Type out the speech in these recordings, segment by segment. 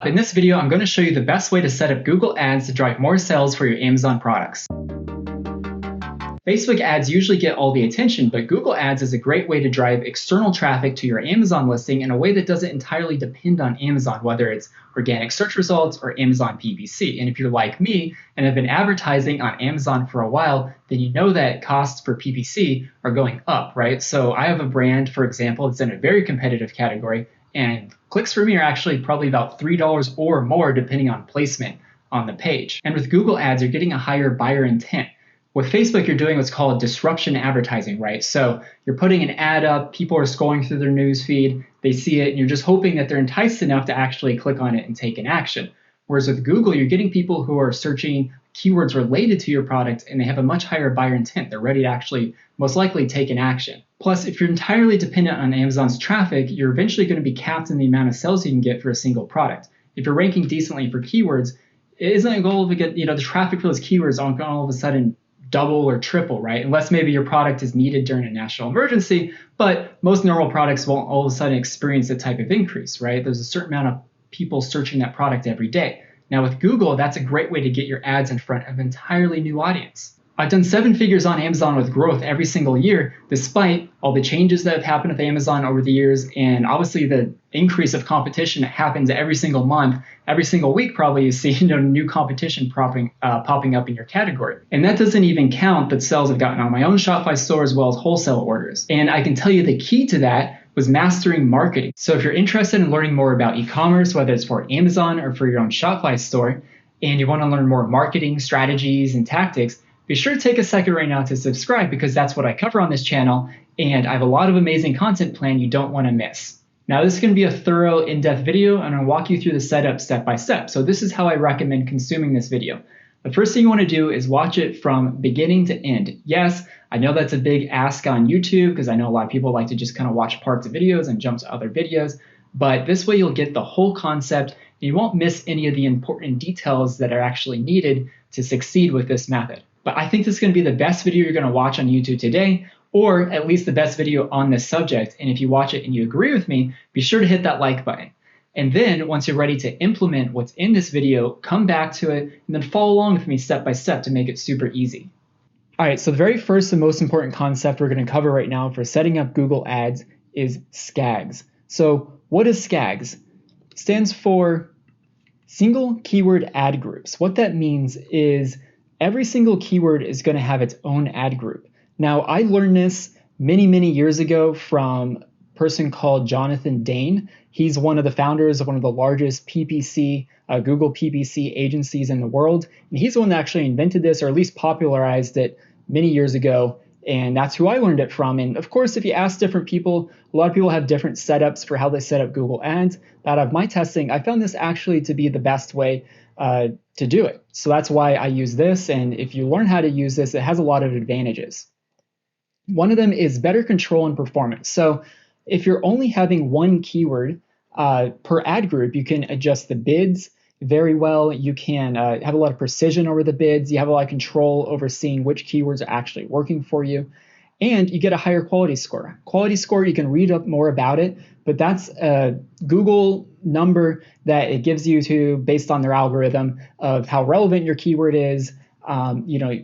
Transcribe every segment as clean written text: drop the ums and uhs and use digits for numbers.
In this video, I'm going to show you the best way to set up Google Ads to drive more sales for your Amazon products. Facebook ads usually get all the attention, but Google Ads is a great way to drive external traffic to your Amazon listing in a way that doesn't entirely depend on Amazon, whether it's organic search results or Amazon PPC. And if you're like me and have been advertising on Amazon for a while, then you know that costs for PPC are going up, right? So I have a brand, for example, that's in a very competitive category, and clicks for me are actually probably about $3 or more depending on placement on the page. And with Google Ads, you're getting a higher buyer intent. With Facebook, you're doing what's called disruption advertising, right? So you're putting an ad up, people are scrolling through their news feed, they see it, and you're just hoping that they're enticed enough to actually click on it and take an action. Whereas with Google, you're getting people who are searching keywords related to your product and they have a much higher buyer intent. They're ready to actually most likely take an action. Plus, if you're entirely dependent on Amazon's traffic, you're eventually going to be capped in the amount of sales you can get for a single product. If you're ranking decently for keywords, it isn't a goal to get, the traffic for those keywords aren't going to all of a sudden double or triple, right? Unless maybe your product is needed during a national emergency, but most normal products won't all of a sudden experience that type of increase, right? There's a certain amount of people searching that product every day. Now with Google, that's a great way to get your ads in front of an entirely new audience. I've done 7 figures on Amazon with growth every single year, despite all the changes that have happened with Amazon over the years, and obviously the increase of competition that happens every single month, every single week probably you see new competition popping up in your category. And that doesn't even count that sales I've gotten on my own Shopify store as well as wholesale orders. And I can tell you the key to that was mastering marketing. So if you're interested in learning more about e-commerce, whether it's for Amazon or for your own Shopify store, and you want to learn more marketing strategies and tactics, be sure to take a second right now to subscribe because that's what I cover on this channel, and I have a lot of amazing content planned you don't want to miss. Now this is going to be a thorough, in-depth video, and I'm going to walk you through the setup step by step. So this is how I recommend consuming this video. The first thing you want to do is watch it from beginning to end. Yes, I know that's a big ask on YouTube because I know a lot of people like to just kind of watch parts of videos and jump to other videos, but this way you'll get the whole concept and you won't miss any of the important details that are actually needed to succeed with this method. But I think this is going to be the best video you're going to watch on YouTube today, or at least the best video on this subject. And if you watch it and you agree with me, be sure to hit that like button. And then once you're ready to implement what's in this video, come back to it and then follow along with me step by step to make it super easy. All right, so the very first and most important concept we're going to cover right now for setting up Google Ads is SKAGs. So what is SKAGs? It stands for Single Keyword Ad Groups. What that means is every single keyword is going to have its own ad group. Now, I learned this many years ago from a person called Jonathan Dane. He's one of the founders of one of the largest PPC, Google PPC agencies in the world. And he's the one that actually invented this, or at least popularized it many years ago. And that's who I learned it from. And of course, if you ask different people, a lot of people have different setups for how they set up Google Ads. Out of my testing, I found this actually to be the best way to do it. So that's why I use this. And if you learn how to use this, it has a lot of advantages. One of them is better control and performance. So if you're only having one keyword per ad group, you can adjust the bids very well. You can have a lot of precision over the bids. You have a lot of control over seeing which keywords are actually working for you. And you get a higher quality score. Quality score, you can read up more about it, but that's a Google number that it gives you to based on their algorithm of how relevant your keyword is,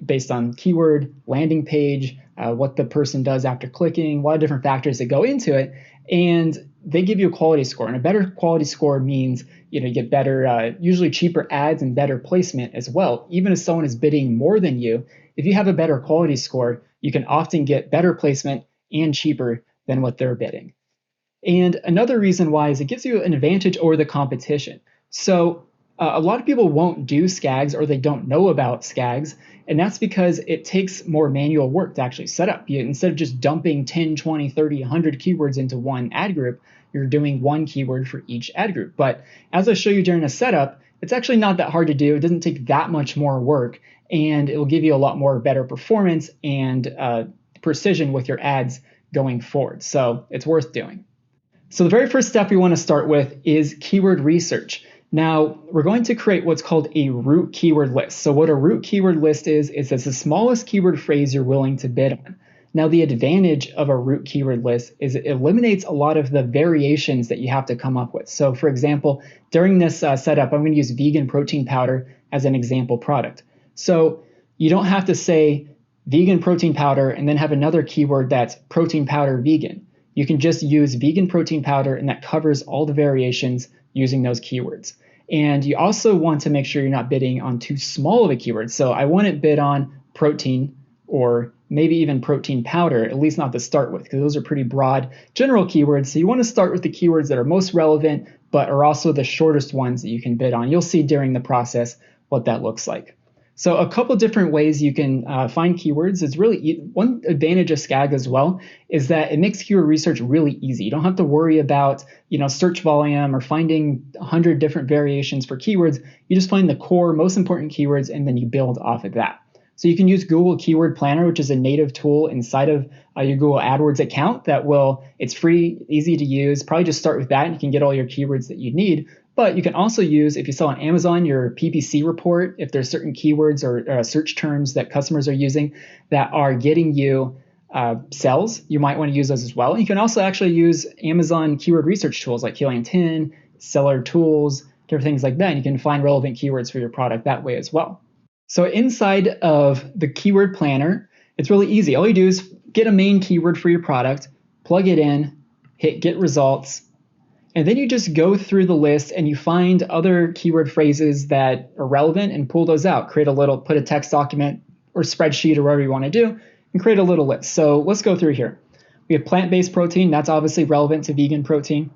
based on keyword, landing page, what the person does after clicking, a lot of different factors that go into it. And they give you a quality score. And a better quality score means you get better, usually cheaper ads and better placement as well. Even if someone is bidding more than you, if you have a better quality score, you can often get better placement and cheaper than what they're bidding. And another reason why is it gives you an advantage over the competition. So a lot of people won't do SKAGs or they don't know about SKAGs, and that's because it takes more manual work to actually set up. Instead of just dumping 10, 20, 30, 100 keywords into one ad group, you're doing one keyword for each ad group. But as I show you during a setup, it's actually not that hard to do. It doesn't take that much more work, and it will give you a lot more better performance and precision with your ads going forward. So it's worth doing. So the very first step we want to start with is keyword research. Now, we're going to create what's called a root keyword list. So what a root keyword list is it's the smallest keyword phrase you're willing to bid on. Now, the advantage of a root keyword list is it eliminates a lot of the variations that you have to come up with. So for example, during this setup, I'm going to use vegan protein powder as an example product. So you don't have to say vegan protein powder and then have another keyword that's protein powder vegan. You can just use vegan protein powder, and that covers all the variations using those keywords. And you also want to make sure you're not bidding on too small of a keyword. So I wouldn't bid on protein or maybe even protein powder, at least not to start with, because those are pretty broad general keywords. So you want to start with the keywords that are most relevant, but are also the shortest ones that you can bid on. You'll see during the process what that looks like. So a couple different ways you can find keywords. It's really one advantage of Skag as well is that it makes keyword research really easy. You don't have to worry about search volume or finding 100 different variations for keywords. You just find the core, most important keywords, and then you build off of that. So you can use Google Keyword Planner, which is a native tool inside of your Google AdWords account it's free, easy to use. Probably just start with that and you can get all your keywords that you need. But you can also use, if you sell on Amazon, your PPC report, if there's certain keywords or search terms that customers are using that are getting you sales, you might want to use those as well. You can also actually use Amazon keyword research tools like Helium 10, Seller Tools, different things like that. And you can find relevant keywords for your product that way as well. So inside of the keyword planner, it's really easy. All you do is get a main keyword for your product, plug it in, hit get results, and then you just go through the list and you find other keyword phrases that are relevant and pull those out. Put a text document or spreadsheet or whatever you want to do and create a little list. So let's go through here. We have plant-based protein. That's obviously relevant to vegan protein.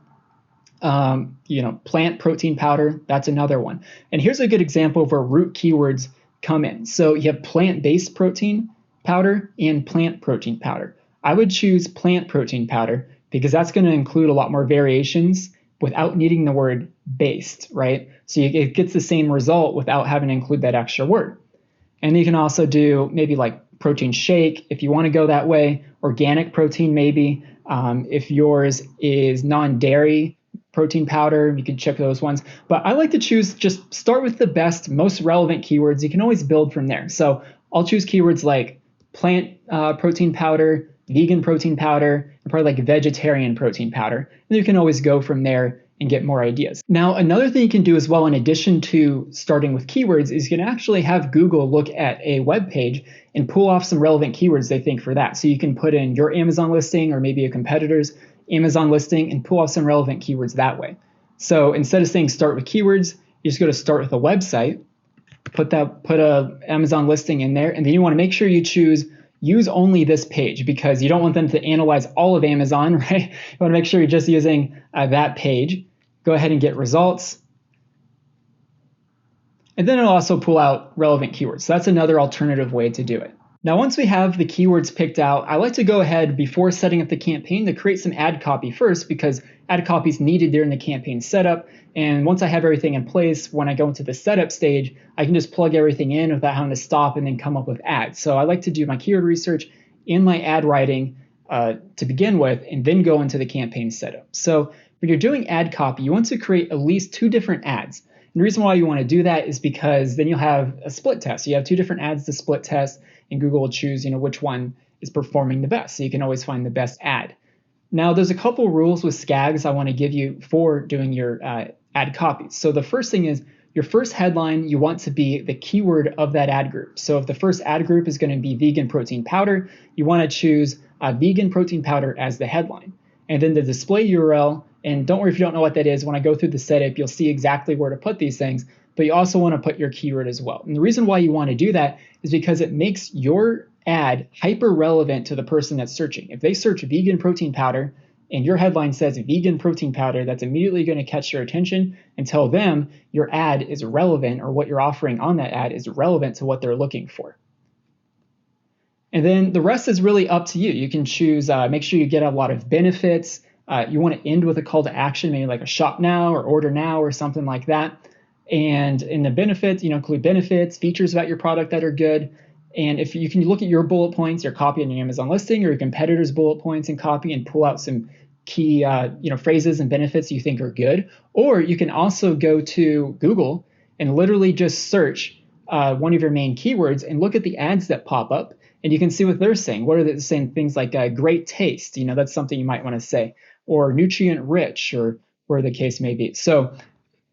Plant protein powder. That's another one. And here's a good example of where root keywords come in. So you have plant-based protein powder and plant protein powder. I would choose plant protein powder because that's going to include a lot more variations without needing the word based, right? So it gets the same result without having to include that extra word. And you can also do maybe like protein shake if you want to go that way, organic protein maybe. If yours is non-dairy protein powder, you can check those ones. But I like to just start with the best, most relevant keywords. You can always build from there. So I'll choose keywords like plant protein powder, vegan protein powder, and probably like vegetarian protein powder. And you can always go from there and get more ideas. Now, another thing you can do as well, in addition to starting with keywords, is you can actually have Google look at a web page and pull off some relevant keywords they think for that. So you can put in your Amazon listing or maybe a competitor's Amazon listing and pull off some relevant keywords that way. So instead of saying start with keywords, you just go to start with a website, put a Amazon listing in there, and then you want to make sure you choose use only this page because you don't want them to analyze all of Amazon, right? You want to make sure you're just using that page. Go ahead and get results. And then it'll also pull out relevant keywords. So that's another alternative way to do it. Now, once we have the keywords picked out, I like to go ahead before setting up the campaign to create some ad copy first because ad copy is needed during the campaign setup. And once I have everything in place, when I go into the setup stage, I can just plug everything in without having to stop and then come up with ads. So I like to do my keyword research and my ad writing to begin with, and then go into the campaign setup. So when you're doing ad copy, you want to create at least 2 different ads. And the reason why you want to do that is because then you'll have a split test. So you have 2 different ads to split test, and Google will choose, which one is performing the best. So you can always find the best ad. Now, there's a couple rules with Skags I want to give you for doing your ad copies. So the first thing is your first headline, you want to be the keyword of that ad group. So if the first ad group is going to be vegan protein powder, you want to choose vegan protein powder as the headline. And then the display URL, and don't worry if you don't know what that is, when I go through the setup, you'll see exactly where to put these things, but you also want to put your keyword as well. And the reason why you want to do that is because it makes your ad hyper relevant to the person that's searching. If they search vegan protein powder and your headline says vegan protein powder, that's immediately going to catch their attention and tell them your ad is relevant, or what you're offering on that ad is relevant to what they're looking for. And then the rest is really up to you. You can choose, make sure you get a lot of benefits. You want to end with a call to action, maybe like a shop now or order now or something like that. And in the benefits, include benefits, features about your product that are good. And if you can look at your bullet points, your copy on your Amazon listing or your competitor's bullet points and copy and pull out some key phrases and benefits you think are good. Or you can also go to Google and literally just search one of your main keywords and look at the ads that pop up and you can see what they're saying. What are they saying? Things like great taste, that's something you might want to say, or nutrient rich, or where the case may be. So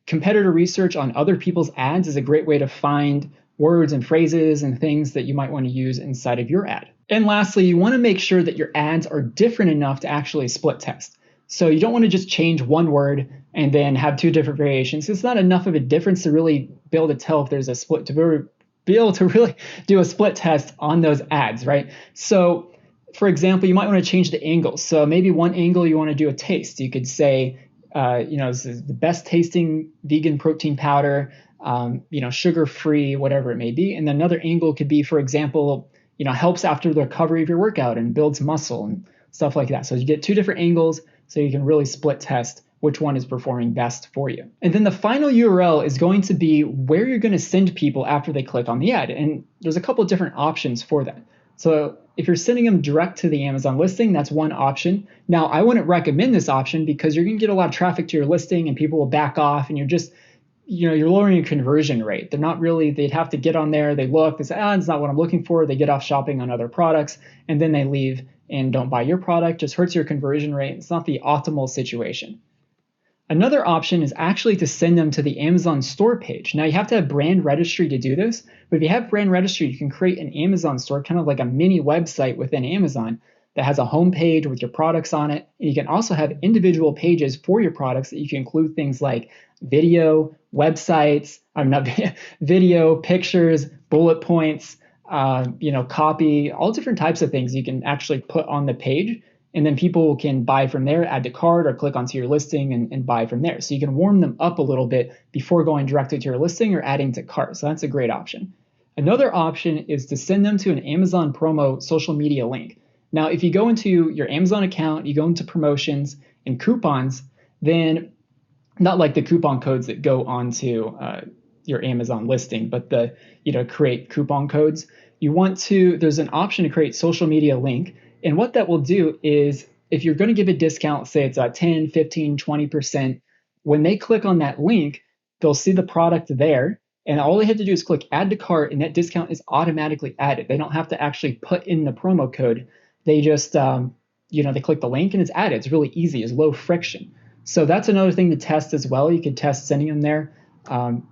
competitor research on other people's ads is a great way to find words and phrases and things that you might want to use inside of your ad. And lastly, you want to make sure that your ads are different enough to actually split test. So you don't want to just change one word and then have two different variations. It's not enough of a difference to really be able to tell if there's a split, to be able to really do a split test on those ads, right? So for example, you might want to change the angles. So maybe one angle you want to do a taste. You could say, this is the best tasting vegan protein powder, sugar-free, whatever it may be. And then another angle could be, for example, helps after the recovery of your workout and builds muscle and stuff like that. So you get two different angles so you can really split test which one is performing best for you. And then the final URL is going to be where you're going to send people after they click on the ad. And there's a couple of different options for that. So if you're sending them direct to the Amazon listing, that's one option. Now, I wouldn't recommend this option because you're going to get a lot of traffic to your listing and people will back off, and you're lowering your conversion rate. They'd have to get on there, they look, they say, it's not what I'm looking for. They get off shopping on other products, and then they leave and don't buy your product. Just hurts your conversion rate. It's not the optimal situation. Another option is actually to send them to the Amazon store page. Now, you have to have brand registry to do this, but if you have brand registry, you can create an Amazon store, kind of like a mini website within Amazon that has a home page with your products on it. And you can also have individual pages for your products that you can include things like video, websites, video, pictures, bullet points, copy, all different types of things you can actually put on the page. And then people can buy from there, add to cart, or click onto your listing and buy from there. So you can warm them up a little bit before going directly to your listing or adding to cart. So that's a great option. Another option is to send them to an Amazon promo social media link. Now, if you go into your Amazon account, you go into promotions and coupons, then not like the coupon codes that go onto your Amazon listing, but create coupon codes. There's an option to create social media link. And what that will do is if you're going to give a discount, say it's 10, 15, 20%, when they click on that link, they'll see the product there. And all they have to do is click add to cart, and that discount is automatically added. They don't have to actually put in the promo code. They just, they click the link and it's added. It's really easy. It's low friction. So that's another thing to test as well. You could test sending them there and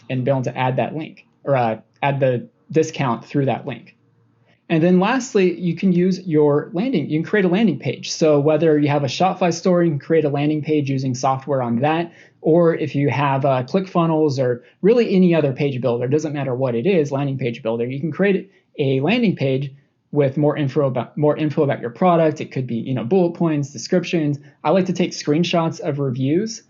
be able to add that link or add the discount through that link. And then lastly, you can use you can create a landing page. So whether you have a Shopify store, you can create a landing page using software on that. Or if you have ClickFunnels or really any other page builder, doesn't matter what it is, landing page builder, you can create a landing page with more info about your product. It could be, bullet points, descriptions. I like to take screenshots of reviews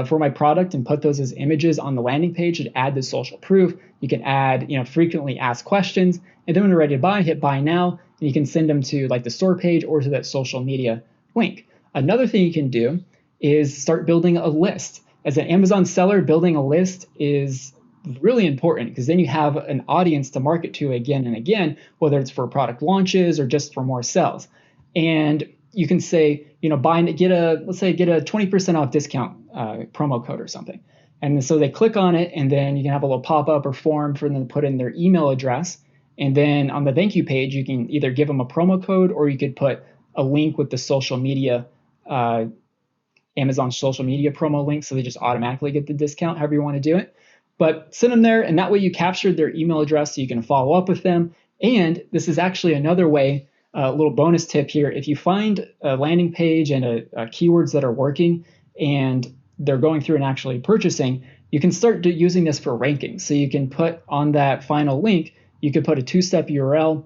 for my product and put those as images on the landing page and add the social proof. You can add, frequently asked questions, and then when you're ready to buy, hit buy now, and you can send them to like the store page or to that social media link. Another thing you can do is start building a list. As an Amazon seller, building a list is really important because then you have an audience to market to again and again, whether it's for product launches or just for more sales. And you can say, get a 20% off discount promo code or something. And so they click on it, and then you can have a little pop-up or form for them to put in their email address. And then on the thank you page, you can either give them a promo code or you could put a link with the social media, Amazon social media promo link. So they just automatically get the discount, however you want to do it. But send them there, and that way you captured their email address so you can follow up with them. And this is actually another way, a little bonus tip here. If you find a landing page and keywords that are working and they're going through and actually purchasing, you can start using this for ranking. So you can put on that final link, you could put a two-step URL.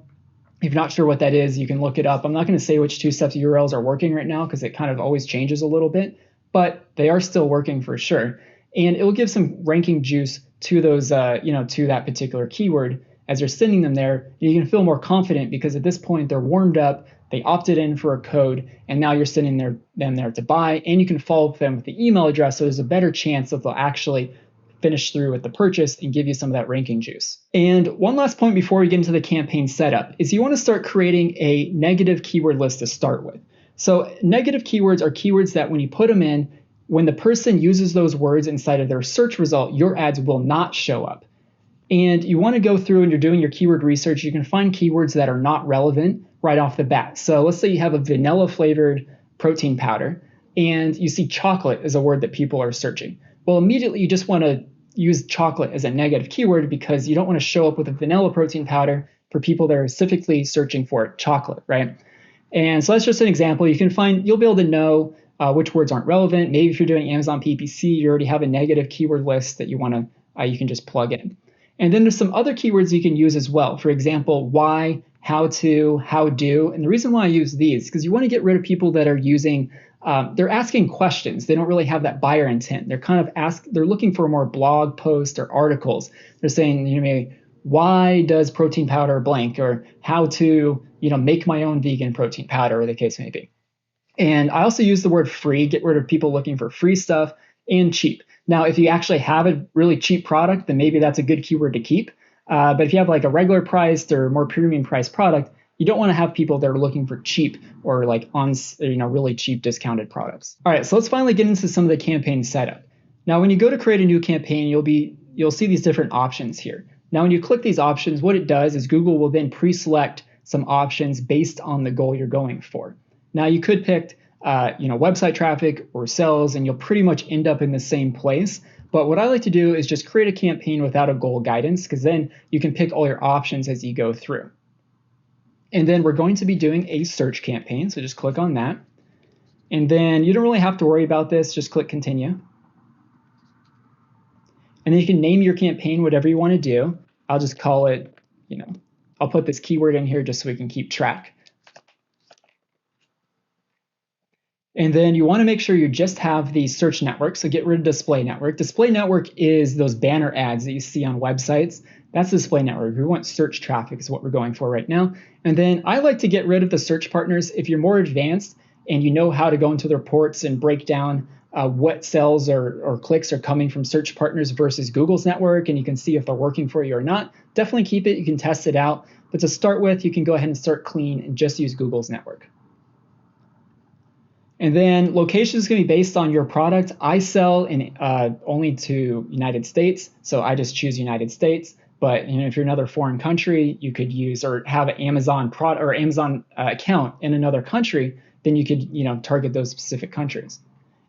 If you're not sure what that is, you can look it up. I'm not going to say which two-step URLs are working right now because it kind of always changes a little bit, but they are still working for sure. And it will give some ranking juice to those, to that particular keyword as you're sending them there. You can feel more confident because at this point they're warmed up, they opted in for a code, and now you're sending them there to buy, and you can follow up them with the email address, so there's a better chance that they'll actually finish through with the purchase and give you some of that ranking juice. And one last point before we get into the campaign setup is you want to start creating a negative keyword list to start with. So negative keywords are keywords that when you put them in, when the person uses those words inside of their search result, your ads will not show up. And you want to go through and you're doing your keyword research. You can find keywords that are not relevant right off the bat. So let's say you have a vanilla flavored protein powder and you see chocolate as a word that people are searching. Well, immediately you just want to use chocolate as a negative keyword because you don't want to show up with a vanilla protein powder for people that are specifically searching for chocolate, right? And so that's just an example. You'll be able to know which words aren't relevant. Maybe if you're doing Amazon PPC, you already have a negative keyword list that you can just plug in. And then there's some other keywords you can use as well. For example, why, how to, how do. And the reason why I use these is because you want to get rid of people that are using, they're asking questions. They don't really have that buyer intent. They're looking for more blog posts or articles. They're saying, maybe, why does protein powder blank, or how to, make my own vegan protein powder, or the case may be. And I also use the word free, get rid of people looking for free stuff, and cheap. Now, if you actually have a really cheap product, then maybe that's a good keyword to keep. But if you have like a regular priced or more premium priced product, you don't want to have people that are looking for cheap or like on really cheap discounted products. All right, so let's finally get into some of the campaign setup. Now, when you go to create a new campaign, you'll see these different options here. Now, when you click these options, what it does is Google will then pre-select some options based on the goal you're going for. Now, you could pick website traffic or sales, and you'll pretty much end up in the same place. But what I like to do is just create a campaign without a goal guidance, because then you can pick all your options as you go through. And then we're going to be doing a search campaign, so just click on that. And then you don't really have to worry about this, just click continue. And then you can name your campaign whatever you want to do. I'll just call it, I'll put this keyword in here just so we can keep track. And then you want to make sure you just have the search network. So get rid of display network. Display network is those banner ads that you see on websites. That's display network. We want search traffic is what we're going for right now. And then I like to get rid of the search partners. If you're more advanced and you know how to go into the reports and break down what sales or clicks are coming from search partners versus Google's network, and you can see if they're working for you or not, definitely keep it. You can test it out. But to start with, you can go ahead and start clean and just use Google's network. And then location is going to be based on your product. I sell only to United States, so I just choose United States. But if you're another foreign country, you could use or have an Amazon product or Amazon account in another country, then you could target those specific countries.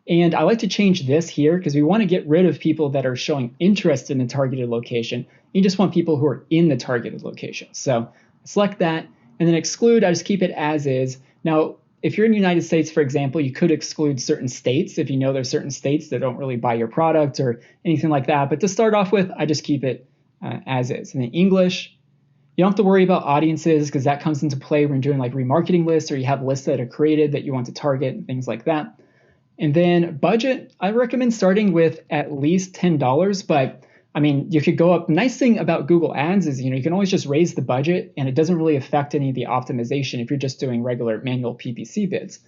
And I like to change this here because we want to get rid of people that are showing interest in the targeted location. You just want people who are in the targeted location. So select that and then exclude. I just keep it as is. Now, if you're in the United States, for example, you could exclude certain states if you know there's certain states that don't really buy your product or anything like that. But to start off with, I just keep it as is. And then English, you don't have to worry about audiences because that comes into play when you're doing like remarketing lists or you have lists that are created that you want to target and things like that. And then budget, I recommend starting with at least $10, but you could go up. Nice thing about Google Ads is, you can always just raise the budget and it doesn't really affect any of the optimization if you're just doing regular manual PPC bids.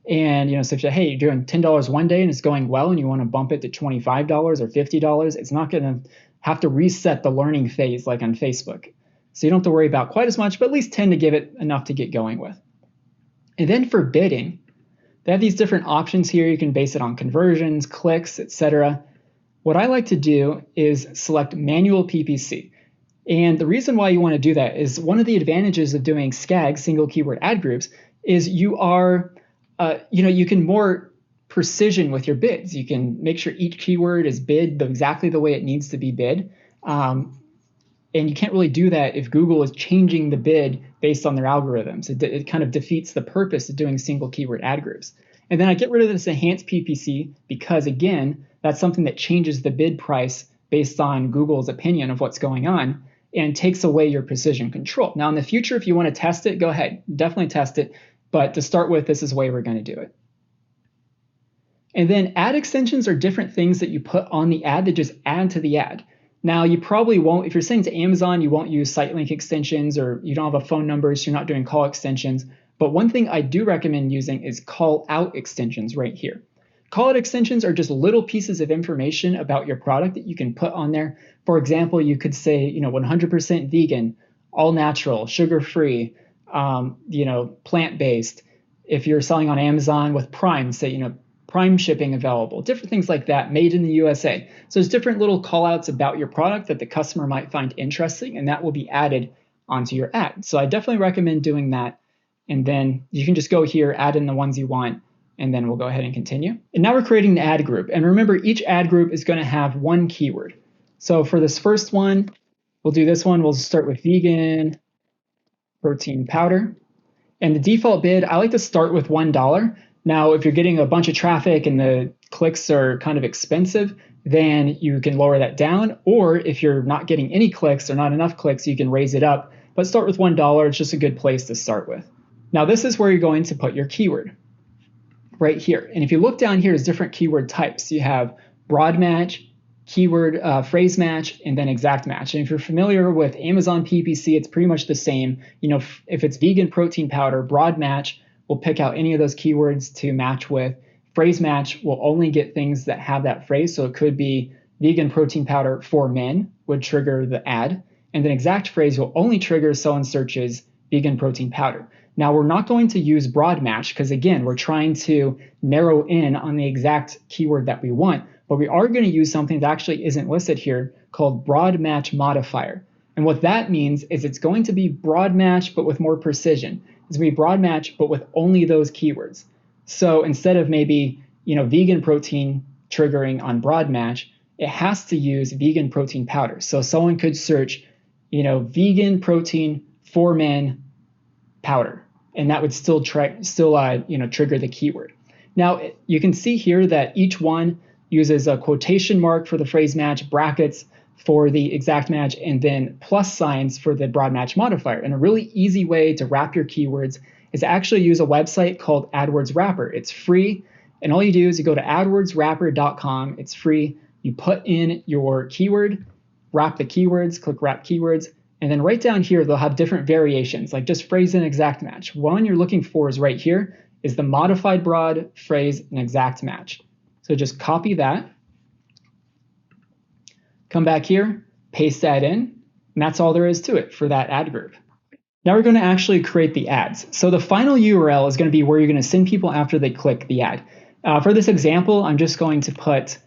And, so if you're doing $10 one day and it's going well and you want to bump it to $25 or $50, it's not going to have to reset the learning phase like on Facebook. So you don't have to worry about quite as much, but at least 10 to give it enough to get going with. And then for bidding, they have these different options here. You can base it on conversions, clicks, etc. What I like to do is select manual PPC. And the reason why you want to do that is one of the advantages of doing SKAG, single keyword ad groups, is you can more precision with your bids. You can make sure each keyword is bid exactly the way it needs to be bid. And you can't really do that if Google is changing the bid based on their algorithms. It kind of defeats the purpose of doing single keyword ad groups. And then I get rid of this enhanced PPC because, again, that's something that changes the bid price based on Google's opinion of what's going on and takes away your precision control. Now, in the future, if you want to test it, go ahead. Definitely test it. But to start with, this is the way we're going to do it. And then ad extensions are different things that you put on the ad that just add to the ad. Now, you probably won't, if you're saying to Amazon, you won't use site link extensions or you don't have a phone number, so you're not doing call extensions. But one thing I do recommend using is call out extensions right here. Call out extensions are just little pieces of information about your product that you can put on there. For example, you could say, 100% vegan, all natural, sugar-free, plant-based. If you're selling on Amazon with Prime, say, prime shipping available, different things like that, made in the USA. So there's different little call outs about your product that the customer might find interesting, and that will be added onto your ad. So I definitely recommend doing that. And then you can just go here, add in the ones you want, and then we'll go ahead and continue. And now we're creating the ad group. And remember, each ad group is going to have one keyword. So for this first one, we'll do this one. We'll start with vegan protein powder. And the default bid, I like to start with $1. Now, if you're getting a bunch of traffic and the clicks are kind of expensive, then you can lower that down. Or if you're not getting any clicks or not enough clicks, you can raise it up. But start with $1. It's just a good place to start with. Now, this is where you're going to put your keyword right here. And if you look down here, there's different keyword types. You have broad match, keyword phrase match, and then exact match. And if you're familiar with Amazon PPC, it's pretty much the same. You know, if it's vegan protein powder, broad match will pick out any of those keywords to match with. Phrase match will only get things that have that phrase. So it could be vegan protein powder for men would trigger the ad. And then exact phrase will only trigger someone searches vegan protein powder. Now, we're not going to use broad match because, again, we're trying to narrow in on the exact keyword that we want. But we are going to use something that actually isn't listed here called broad match modifier. And what that means is it's going to be broad match, but with more precision. It's going to be broad match, but with only those keywords. So instead of maybe, vegan protein triggering on broad match, it has to use vegan protein powder. So someone could search, vegan protein for men powder, and that would still trigger the keyword. Now, you can see here that each one uses a quotation mark for the phrase match, brackets for the exact match, and then plus signs for the broad match modifier. And a really easy way to wrap your keywords is to actually use a website called AdWords Wrapper. It's free, and all you do is you go to adwordswrapper.com. It's free. You put in your keyword, wrap the keywords, click wrap keywords, and then right down here, they'll have different variations, like just phrase and exact match. One you're looking for is right here, is the modified broad, phrase, and exact match. So just copy that, come back here, paste that in, and that's all there is to it for that ad group. Now we're going to actually create the ads. So the final URL is going to be where you're going to send people after they click the ad. For this example, I'm just going to put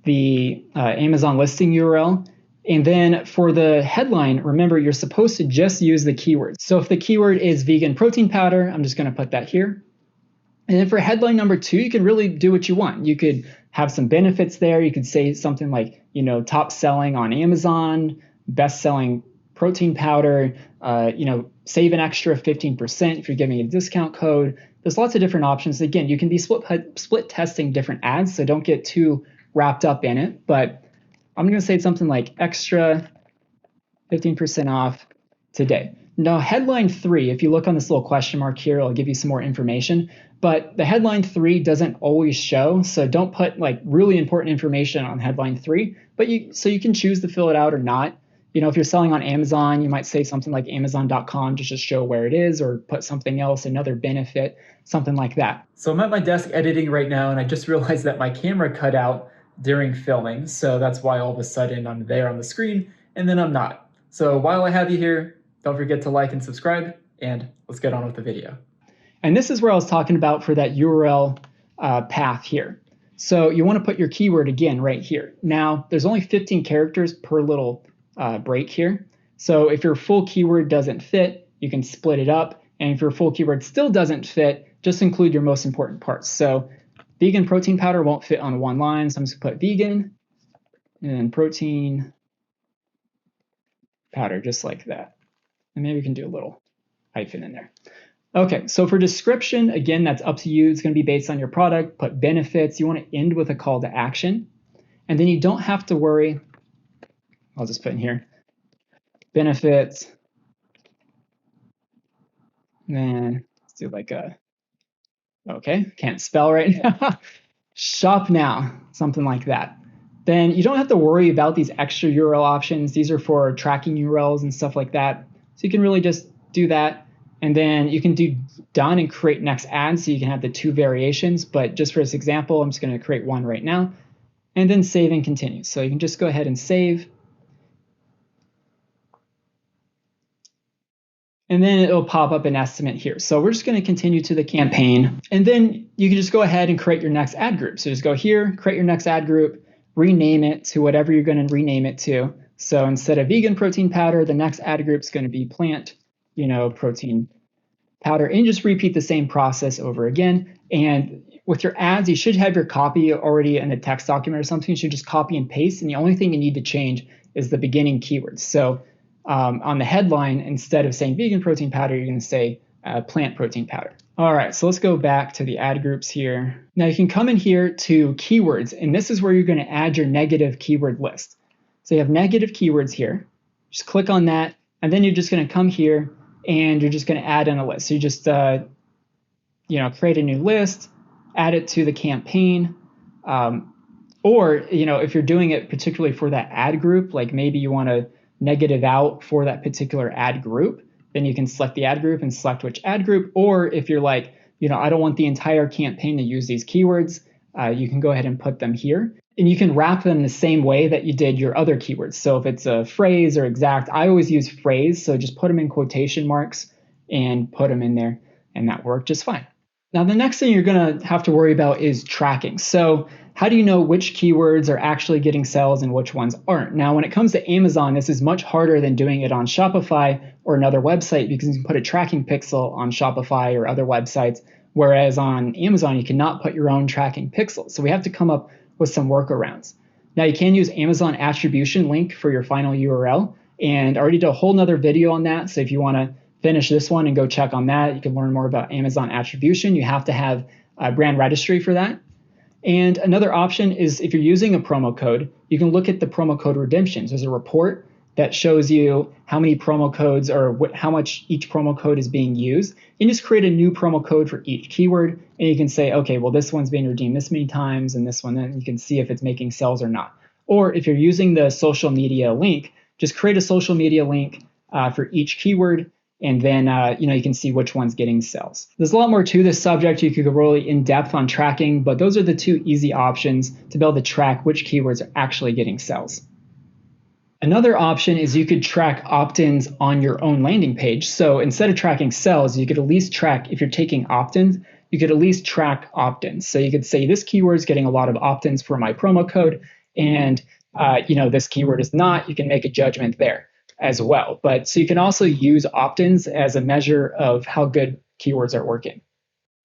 the Amazon listing URL. And then for the headline, remember, you're supposed to just use the keyword. So if the keyword is vegan protein powder, I'm just going to put that here. And then for headline number 2, you can really do what you want. You could have some benefits there. You could say something like, top selling on Amazon, best selling protein powder, save an extra 15% if you're giving a discount code. There's lots of different options. Again, you can be split testing different ads, so don't get too wrapped up in it. But I'm going to say something like extra 15% off today. Now, headline 3, if you look on this little question mark here, it'll give you some more information. But the headline 3 doesn't always show, so don't put really important information on headline 3. But you can choose to fill it out or not. If you're selling on Amazon, you might say something like Amazon.com to just show where it is, or put something else, another benefit, something like that. So I'm at my desk editing right now, and I just realized that my camera cut out during filming. So that's why all of a sudden I'm there on the screen, and then I'm not. So while I have you here, don't forget to like and subscribe, and let's get on with the video. And this is where I was talking about for that URL path here. So you want to put your keyword again right here. Now, there's only 15 characters per little break here. So if your full keyword doesn't fit, you can split it up. And if your full keyword still doesn't fit, just include your most important parts. So vegan protein powder won't fit on one line, so I'm just going to put vegan and then protein powder, just like that. And maybe we can do a little hyphen in there. Okay, so for description, again, that's up to you. It's going to be based on your product. Put benefits. You want to end with a call to action. And then you don't have to worry. I'll just put in here benefits. And then let's do okay, can't spell right now. Shop now, something like that. Then you don't have to worry about these extra URL options. These are for tracking URLs and stuff like that. So you can really just do that. And then you can do done and create next ad, so you can have the 2 variations. But just for this example, I'm just going to create one right now. And then save and continue. So you can just go ahead and save. And then it'll pop up an estimate here. So we're just going to continue to the campaign. And then you can just go ahead and create your next ad group. So just go here, create your next ad group, rename it to whatever you're going to rename it to. So instead of vegan protein powder, the next ad group is going to be plant, protein powder, and just repeat the same process over again. And with your ads, you should have your copy already in a text document or something. You should just copy and paste. And the only thing you need to change is the beginning keywords. So on the headline, instead of saying vegan protein powder, you're going to say plant protein powder. All right, so let's go back to the ad groups here. Now you can come in here to keywords, and this is where you're going to add your negative keyword list. So you have negative keywords here. Just click on that, and then you're just going to come here, and you're just going to add in a list. So you just create a new list, add it to the campaign, or if you're doing it particularly for that ad group, like maybe you want to negative out for that particular ad group, then you can select the ad group and select which ad group. Or if you're like, I don't want the entire campaign to use these keywords, you can go ahead and put them here. And you can wrap them the same way that you did your other keywords. So if it's a phrase or exact, I always use phrase. So just put them in quotation marks and put them in there, and that worked just fine. Now, the next thing you're going to have to worry about is tracking. So how do you know which keywords are actually getting sales and which ones aren't? Now, when it comes to Amazon, this is much harder than doing it on Shopify or another website, because you can put a tracking pixel on Shopify or other websites, whereas on Amazon, you cannot put your own tracking pixel. So we have to come up with some workarounds. Now, you can use Amazon attribution link for your final URL, and I already did a whole nother video on that. So if you want to finish this one and go check on that, you can learn more about Amazon attribution. You have to have a brand registry for that. And another option is if you're using a promo code, you can look at the promo code redemptions. There's a report that shows you how many promo codes or how much each promo code is being used. And just create a new promo code for each keyword. And you can say, okay, well, this one's being redeemed this many times and this one, then you can see if it's making sales or not. Or if you're using the social media link, just create a social media link for each keyword. And then, you can see which one's getting sales. There's a lot more to this subject. You could go really in depth on tracking, but those are the two easy options to be able to track which keywords are actually getting sales. Another option is you could track opt-ins on your own landing page. So instead of tracking sales, you could at least track, if you're taking opt-ins, you could at least track opt-ins. So you could say this keyword is getting a lot of opt-ins for my promo code, and this keyword is not. You can make a judgment there as well. But so you can also use opt-ins as a measure of how good keywords are working.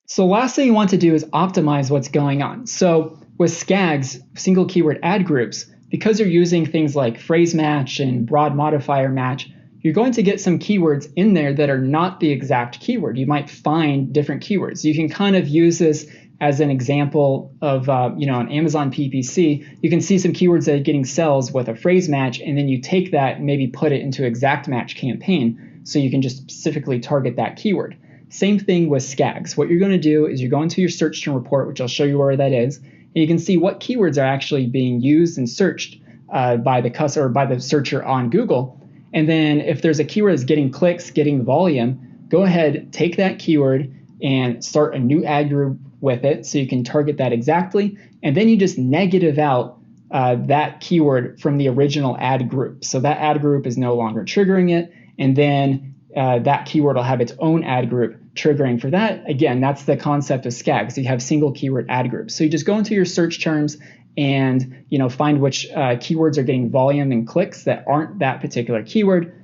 So last thing you want to do is optimize what's going on. So with SKAGs, single keyword ad groups, because you're using things like phrase match and broad modifier match, you're going to get some keywords in there that are not the exact keyword. You might find different keywords. You can kind of use this as an example of, on Amazon PPC, you can see some keywords that are getting sales with a phrase match, and then you take that and maybe put it into exact match campaign, so you can just specifically target that keyword. Same thing with SKAGs. What you're going to do is you're going to your search term report, which I'll show you where that is, and you can see what keywords are actually being used and searched by the customer or by the searcher on Google. And then if there's a keyword that's getting clicks, getting volume, go ahead, take that keyword and start a new ad group with it so you can target that exactly. And then you just negative out that keyword from the original ad group. So that ad group is no longer triggering it. And then that keyword will have its own ad group triggering for that. Again, that's the concept of SKAGs. You have single keyword ad groups. So you just go into your search terms and find which keywords are getting volume and clicks that aren't that particular keyword,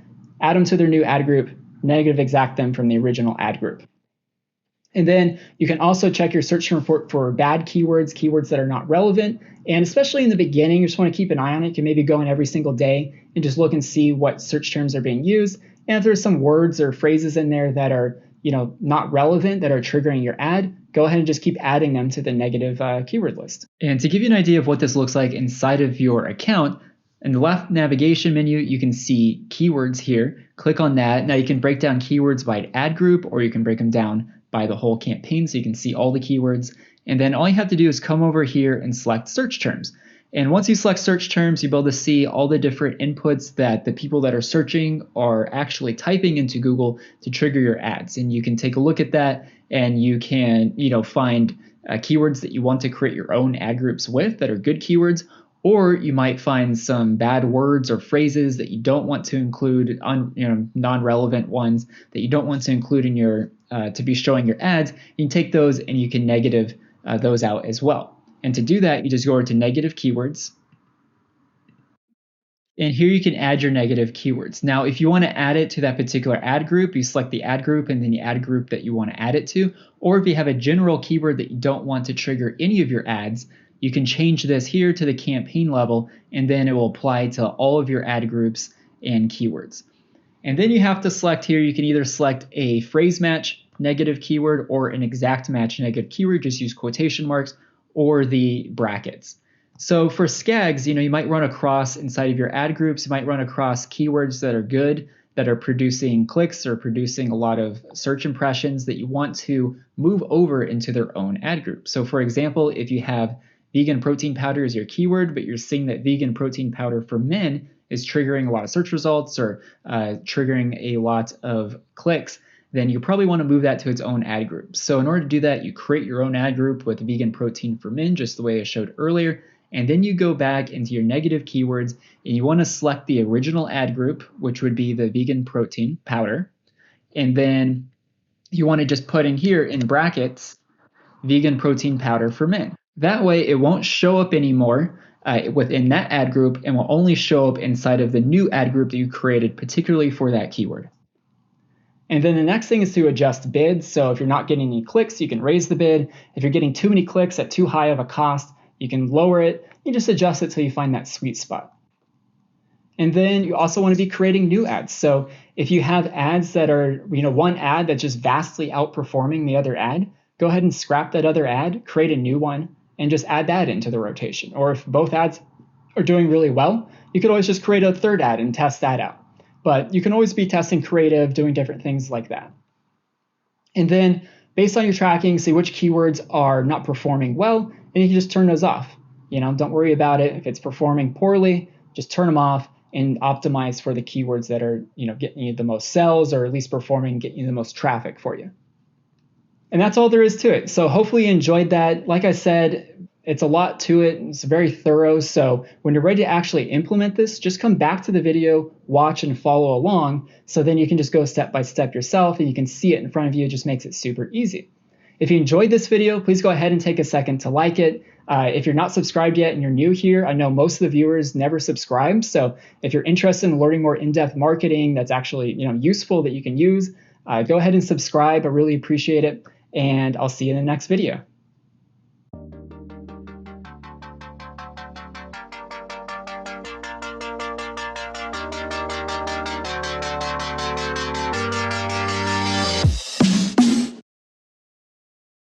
add them to their new ad group, negative exact them from the original ad group. And then you can also check your search term report for bad keywords, keywords that are not relevant. And especially in the beginning, you just want to keep an eye on it. You can maybe go in every single day and just look and see what search terms are being used. And if there's some words or phrases in there that are not relevant, that are triggering your ad, go ahead and just keep adding them to the negative keyword list. And to give you an idea of what this looks like inside of your account, in the left navigation menu, you can see keywords here. Click on that. Now you can break down keywords by ad group, or you can break them down by the whole campaign so you can see all the keywords. And then all you have to do is come over here and select search terms. And once you select search terms, you'll be able to see all the different inputs that the people that are searching are actually typing into Google to trigger your ads. And you can take a look at that, and you can find keywords that you want to create your own ad groups with that are good keywords, Or you might find some bad words or phrases that you don't want to include, non-relevant ones that you don't want to include in your to be showing your ads. You can take those and you can negative those out as well. And to do that, you just go over to negative keywords. And here you can add your negative keywords. Now, if you want to add it to that particular ad group, you select the ad group and then the ad group that you want to add it to. Or if you have a general keyword that you don't want to trigger any of your ads, you can change this here to the campaign level, and then it will apply to all of your ad groups and keywords. And then you have to select here, you can either select a phrase match negative keyword or an exact match negative keyword, just use quotation marks, or the brackets. So for Suggs, you might run across inside of your ad groups, you might run across keywords that are good, that are producing clicks or producing a lot of search impressions that you want to move over into their own ad group. So for example, if you have vegan protein powder as your keyword, but you're seeing that vegan protein powder for men is triggering a lot of search results or triggering a lot of clicks, then you probably want to move that to its own ad group. So in order to do that, you create your own ad group with vegan protein for men, just the way I showed earlier. And then you go back into your negative keywords and you want to select the original ad group, which would be the vegan protein powder. And then you want to just put in here in brackets, vegan protein powder for men. That way it won't show up anymore within that ad group and will only show up inside of the new ad group that you created particularly for that keyword. And then the next thing is to adjust bids. So if you're not getting any clicks, you can raise the bid. If you're getting too many clicks at too high of a cost, you can lower it. You just adjust it till you find that sweet spot. And then you also want to be creating new ads. So if you have ads that are, one ad that's just vastly outperforming the other ad, go ahead and scrap that other ad, create a new one, and just add that into the rotation. Or if both ads are doing really well, you could always just create a third ad and test that out. But you can always be testing creative, doing different things like that. And then based on your tracking, see which keywords are not performing well, and you can just turn those off. Don't worry about it. If it's performing poorly, just turn them off and optimize for the keywords that are, getting you the most sales or at least performing, getting you the most traffic for you. And that's all there is to it. So hopefully you enjoyed that. Like I said, it's a lot to it. It's very thorough. So when you're ready to actually implement this, just come back to the video, watch and follow along. So then you can just go step by step yourself and you can see it in front of you. It just makes it super easy. If you enjoyed this video, please go ahead and take a second to like it. If you're not subscribed yet and you're new here, I know most of the viewers never subscribe. So if you're interested in learning more in-depth marketing that's actually useful that you can use, go ahead and subscribe. I really appreciate it. And I'll see you in the next video.